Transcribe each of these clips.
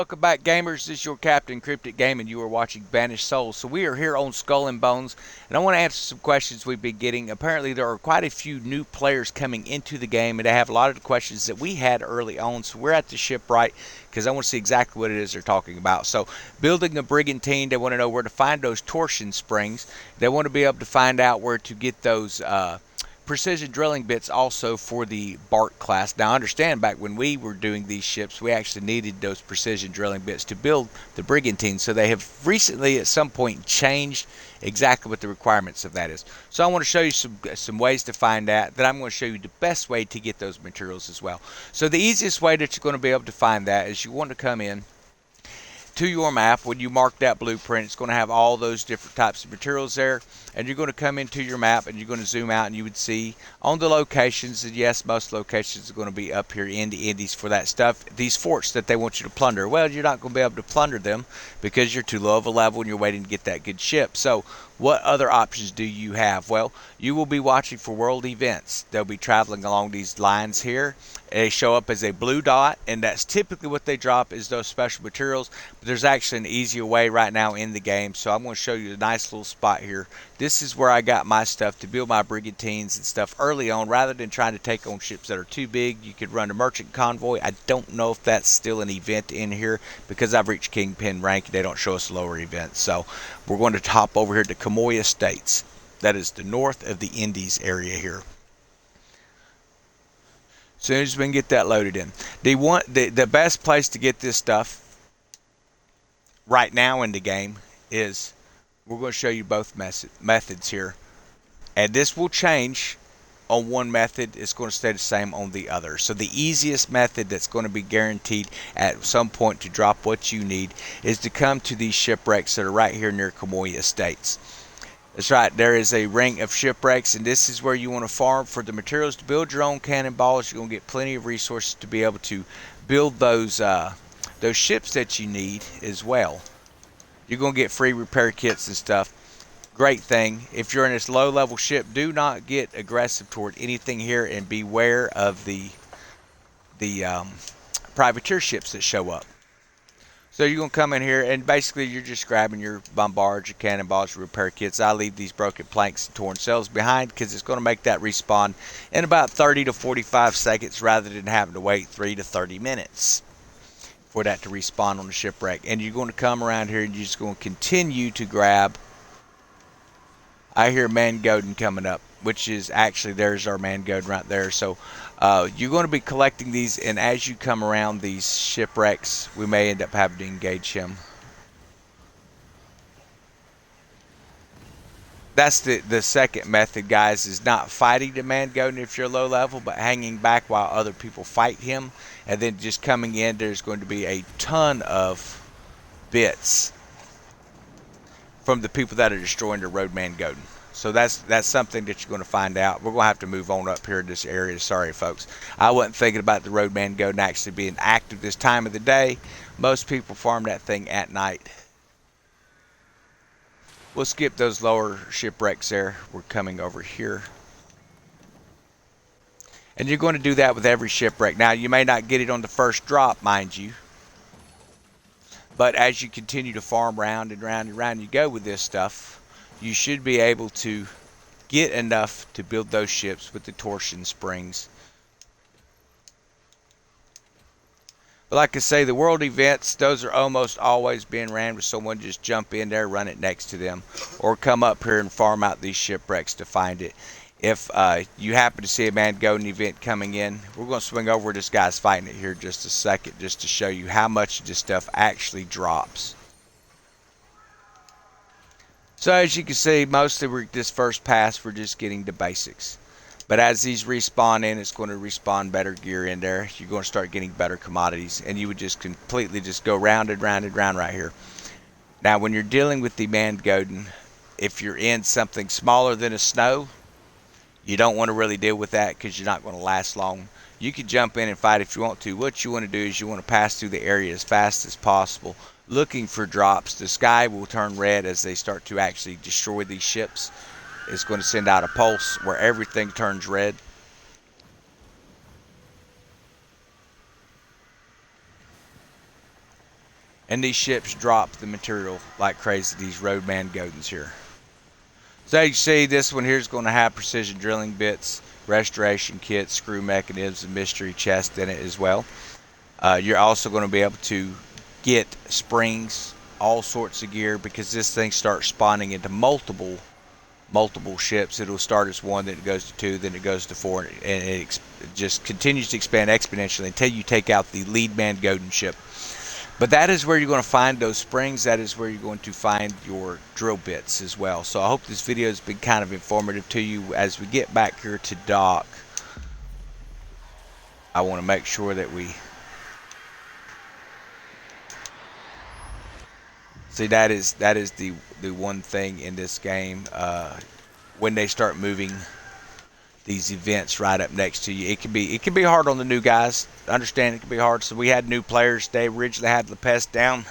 Welcome back, gamers. This is your Captain Cryptic Game, and you are watching Banished Souls. So we are here on Skull and Bones, and I want to answer some questions we've been getting. Apparently, there are quite a few new players coming into the game, and they have a lot of the questions that we had early on. So we're at the shipwright because I want to see exactly what it is they're talking about. So building a brigantine, they want to know where to find those torsion springs. They want to be able to find out where to get those precision drilling bits also for the bark class. Now understand, back when we were doing these ships, we actually needed those precision drilling bits to build the brigantine. So they have recently at some point changed exactly what the requirements of that is. So I want to show you some ways to find that. Then I'm going to show you the best way to get those materials as well. So the easiest way that you're going to be able to find that is you want to come in to your map. When you mark that blueprint, it's going to have all those different types of materials there, and you're going to come into your map and you're going to zoom out, and you would see on the locations, and yes, most locations are going to be up here in the Indies for that stuff, these forts that they want you to plunder. Well, you're not going to be able to plunder them because you're too low of a level and you're waiting to get that good ship. So what other options do you have? Well, you will be watching for world events. They'll be traveling along these lines here. They show up as a blue dot, and that's typically what they drop, is those special materials. But there's actually an easier way right now in the game, so I'm going to show you a nice little spot here. This is where I got my stuff to build my brigantines and stuff early on. Rather than trying to take on ships that are too big, you could run a merchant convoy. I don't know if that's still an event in here because I've reached Kingpin rank. They don't show us lower events. So we're going to hop over here to Kamoy Estates. That is the north of the Indies area here. As soon as we can get that loaded in. The best place to get this stuff right now in the game is, we're going to show you both methods here. And this will change on one method. It's going to stay the same on the other. So the easiest method that's going to be guaranteed at some point to drop what you need is to come to these shipwrecks that are right here near Kamoy Estates. That's right, there is a ring of shipwrecks, and this is where you want to farm for the materials to build your own cannonballs. You're going to get plenty of resources to be able to build those ships that you need as well. You're going to get free repair kits and stuff. Great thing. If you're in this low level ship, do not get aggressive toward anything here, and beware of the privateer ships that show up. So you're going to come in here, and basically you're just grabbing your bombards, your cannonballs, your repair kits. I leave these broken planks and torn cells behind because it's going to make that respawn in about 30 to 45 seconds rather than having to wait 3 to 30 minutes for that to respawn on the shipwreck. And you're going to come around here and you're just going to continue to grab. I hear Man Goen coming up, which is actually, there's our Man Goen right there. So you're going to be collecting these, and as you come around these shipwrecks, we may end up having to engage him. That's the second method, guys, is not fighting the Man Goen if you're low level, but hanging back while other people fight him, and then just coming in. There's going to be a ton of bits from the people that are destroying the Roadman Goen. So that's something that you're going to find out. We're going to have to move on up here in this area. Sorry, folks. I wasn't thinking about the Roadman Goen actually being active this time of the day. Most people farm that thing at night. We'll skip those lower shipwrecks there. We're coming over here. And you're going to do that with every shipwreck. Now, you may not get it on the first drop, mind you. But as you continue to farm round and round and round you go with this stuff, you should be able to get enough to build those ships with the torsion springs. But like I say, the world events, those are almost always being ran with someone just jump in there, run it next to them, or come up here and farm out these shipwrecks to find it. If you happen to see a Man Goen event coming in, we're going to swing over where this guy's fighting it here just a second, just to show you how much this stuff actually drops. So as you can see, mostly this first pass, we're just getting the basics. But as these respawn in, it's going to respawn better gear in there. You're going to start getting better commodities, and you would just completely just go round and round and round right here. Now, when you're dealing with the Man Goen, if you're in something smaller than a snow, you don't want to really deal with that because you're not going to last long. You can jump in and fight if you want to. What you want to do is you want to pass through the area as fast as possible, looking for drops. The sky will turn red as they start to actually destroy these ships. It's going to send out a pulse where everything turns red. And these ships drop the material like crazy, these roadman Goens here. So as you see, this one here is going to have precision drilling bits, restoration kits, screw mechanisms, and mystery chest in it as well. You're also going to be able to get springs, all sorts of gear, because this thing starts spawning into multiple ships. It'll start as one, then it goes to two, then it goes to four, and it just continues to expand exponentially until you take out the lead man Goen ship. But that is where you're going to find those springs. That is where you're going to find your drill bits as well. So I hope this video has been kind of informative to you. As we get back here to dock, I want to make sure that we see that is the one thing in this game. When they start moving these events right up next to you, it can be hard on the new guys. Understand it can be hard. So we had new players. They originally had Lepest down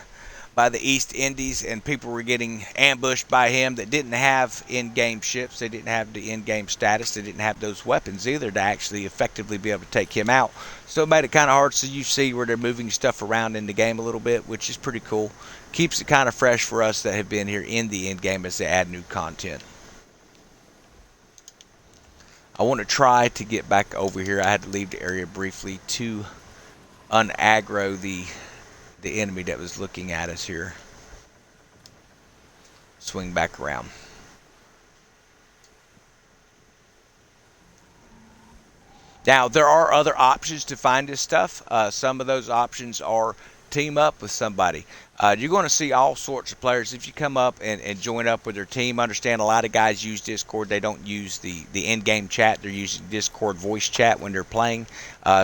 by the East Indies, and people were getting ambushed by him that didn't have in-game ships. They didn't have the in-game status. They didn't have those weapons either to actually effectively be able to take him out. So it made it kind of hard. So you see where they're moving stuff around in the game a little bit, which is pretty cool. Keeps it kind of fresh for us that have been here in the end game as they add new content. I want to try to get back over here. I had to leave the area briefly to unaggro the enemy that was looking at us here. Swing back around. Now, there are other options to find this stuff. Some of those options are team up with somebody. You're going to see all sorts of players. If you come up and join up with their team, understand a lot of guys use Discord. They don't use the in-game chat. They're using Discord voice chat when they're playing.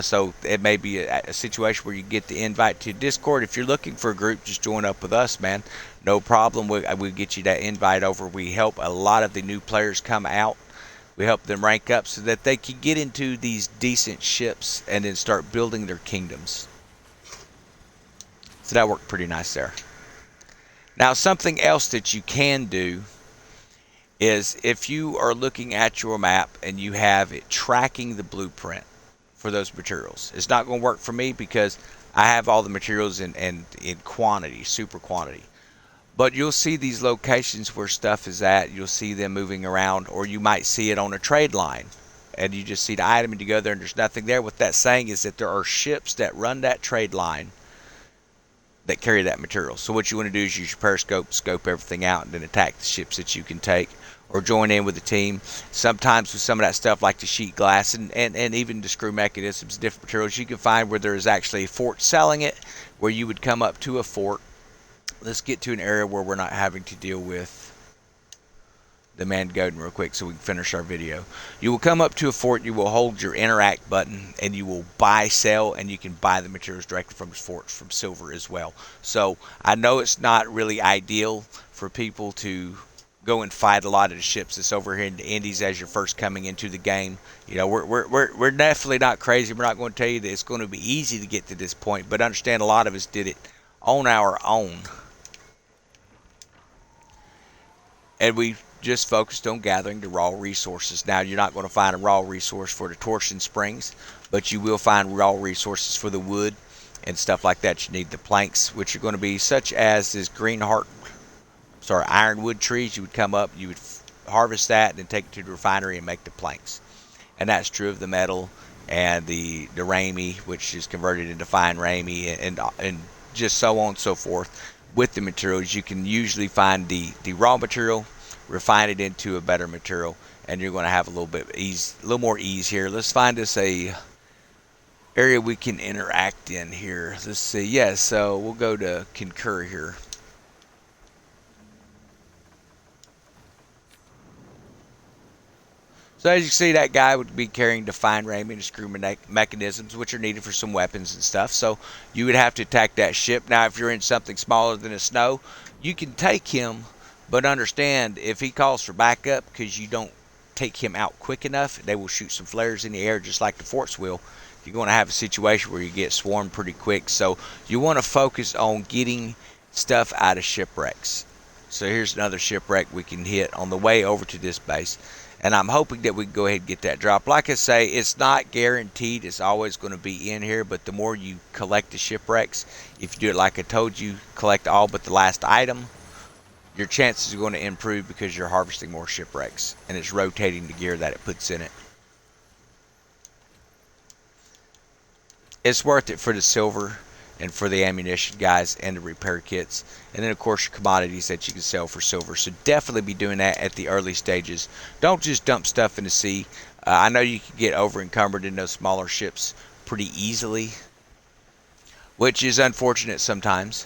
So it may be a situation where you get the invite to Discord. If you're looking for a group, just join up with us, man. No problem. We'll get you that invite over. We help a lot of the new players come out. We help them rank up so that they can get into these decent ships and then start building their kingdoms. So that worked pretty nice there. Now, something else that you can do is if you are looking at your map and you have it tracking the blueprint for those materials. It's not going to work for me because I have all the materials in quantity, super quantity. But you'll see these locations where stuff is at. You'll see them moving around, or you might see it on a trade line. And you just see the item and you go there and there's nothing there. What that's saying is that there are ships that run that trade line that carry that material. So what you want to do is use your periscope, scope everything out, and then attack the ships that you can take, or join in with the team. Sometimes with some of that stuff like the sheet glass and even the screw mechanisms, different materials, you can find where there is actually a fort selling it, where you would come up to a fort. Let's get to an area where we're not having to deal with the man Goen real quick so we can finish our video. You will come up to a fort, you will hold your interact button, and you will buy, sell, and you can buy the materials directly from the forts from silver as well. So I know it's not really ideal for people to go and fight a lot of the ships that's over here in the Indies as you're first coming into the game. You know, we're definitely not crazy. We're not going to tell you that it's going to be easy to get to this point, but understand a lot of us did it on our own. And we just focused on gathering the raw resources. Now, you're not going to find a raw resource for the torsion springs, but you will find raw resources for the wood and stuff like that. You need the planks, which are going to be such as this ironwood trees. You would come up, you would harvest that, and then take it to the refinery and make the planks. And that's true of the metal and the ramie, which is converted into fine ramie, and just so on and so forth. With the materials, you can usually find the raw material, refine it into a better material, and you're going to have a little more ease here. Let's find us a area we can interact in here. Let's see. Yeah, so we'll go to concur here. So as you see, that guy would be carrying the fine ramie and screw mechanisms, which are needed for some weapons and stuff. So you would have to attack that ship. Now, if you're in something smaller than a snow, you can take him, but understand if he calls for backup because you don't take him out quick enough, they will shoot some flares in the air just like the forts will. You're going to have a situation where you get swarmed pretty quick. So you want to focus on getting stuff out of shipwrecks. So here's another shipwreck we can hit on the way over to this base. And I'm hoping that we can go ahead and get that drop. Like I say, it's not guaranteed it's always going to be in here, but the more you collect the shipwrecks, if you do it like I told you, collect all but the last item, your chances are going to improve because you're harvesting more shipwrecks, and it's rotating the gear that it puts in it. It's worth it for the silver and for the ammunition, guys, and the repair kits. And then, of course, your commodities that you can sell for silver. So definitely be doing that at the early stages. Don't just dump stuff in the sea. I know you can get over encumbered in those smaller ships pretty easily, which is unfortunate sometimes.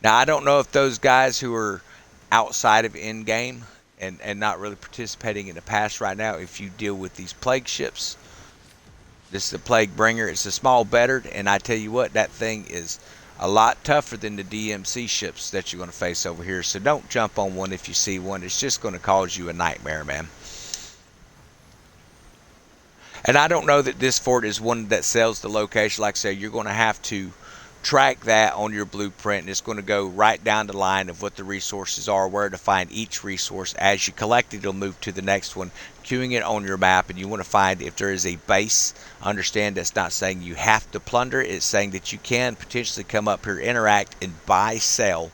Now, I don't know if those guys who are outside of in-game and not really participating in the past right now, if you deal with these plague ships. This is a plague bringer. It's a small bettered, and I tell you what, that thing is a lot tougher than the DMC ships that you're going to face over here. So don't jump on one if you see one. It's just going to cause you a nightmare, man. And I don't know that this fort is one that sells the location. Like I say, you're going to have to track that on your blueprint, and it's going to go right down the line of what the resources are, where to find each resource. As you collect it, it'll move to the next one, queuing it on your map, and you want to find if there is a base. Understand that's not saying you have to plunder. It's saying that you can potentially come up here, interact, and buy, sell,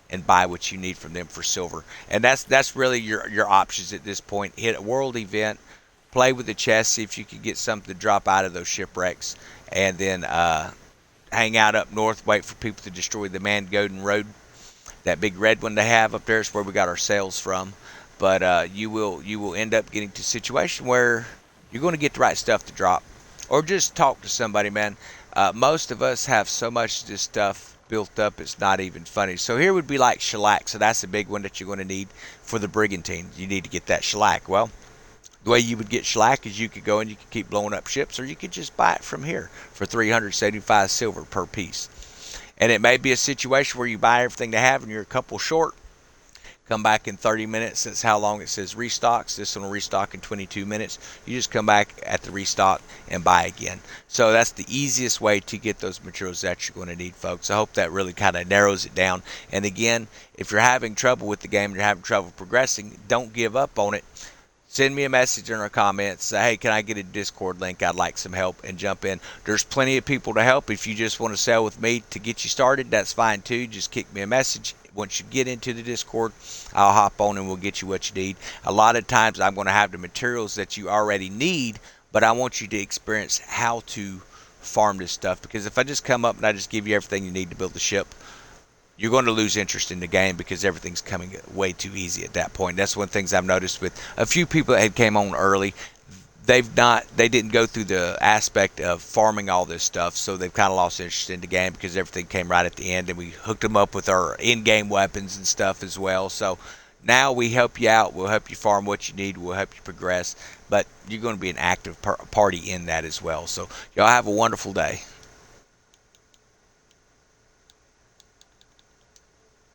and buy what you need from them for silver. And that's really your options at this point. Hit a world event, play with the chest, see if you can get something to drop out of those shipwrecks, and then hang out up north, wait for people to destroy the manned Goen road. That big red one they have up there is where we got our sales from. But you will end up getting to a situation where you're going to get the right stuff to drop, or just talk to somebody, man. Most of us have so much of this stuff built up, it's not even funny. So here would be like shellac. So that's a big one that you're going to need for the brigantine. You need to get that shellac. Well, the way you would get shellac is you could go and you could keep blowing up ships, or you could just buy it from here for 375 silver per piece. And it may be a situation where you buy everything they have and you're a couple short. Come back in 30 minutes. That's how long it says restocks. This one will restock in 22 minutes. You just come back at the restock and buy again. So that's the easiest way to get those materials that you're going to need, folks. I hope that really kind of narrows it down. And again, if you're having trouble with the game and you're having trouble progressing, don't give up on it. Send me a message in our comments. Say, hey, can I get a Discord link? I'd like some help, and jump in. There's plenty of people to help. If you just want to sell with me to get you started, that's fine too. Just kick me a message. Once you get into the Discord, I'll hop on and we'll get you what you need. A lot of times I'm going to have the materials that you already need, but I want you to experience how to farm this stuff. Because if I just come up and I just give you everything you need to build the ship, you're going to lose interest in the game because everything's coming way too easy at that point. That's one of the things I've noticed with a few people that had came on early. They didn't go through the aspect of farming all this stuff, so they've kind of lost interest in the game because everything came right at the end, and we hooked them up with our in-game weapons and stuff as well. So now we help you out. We'll help you farm what you need. We'll help you progress, but you're going to be an active party in that as well. So y'all have a wonderful day.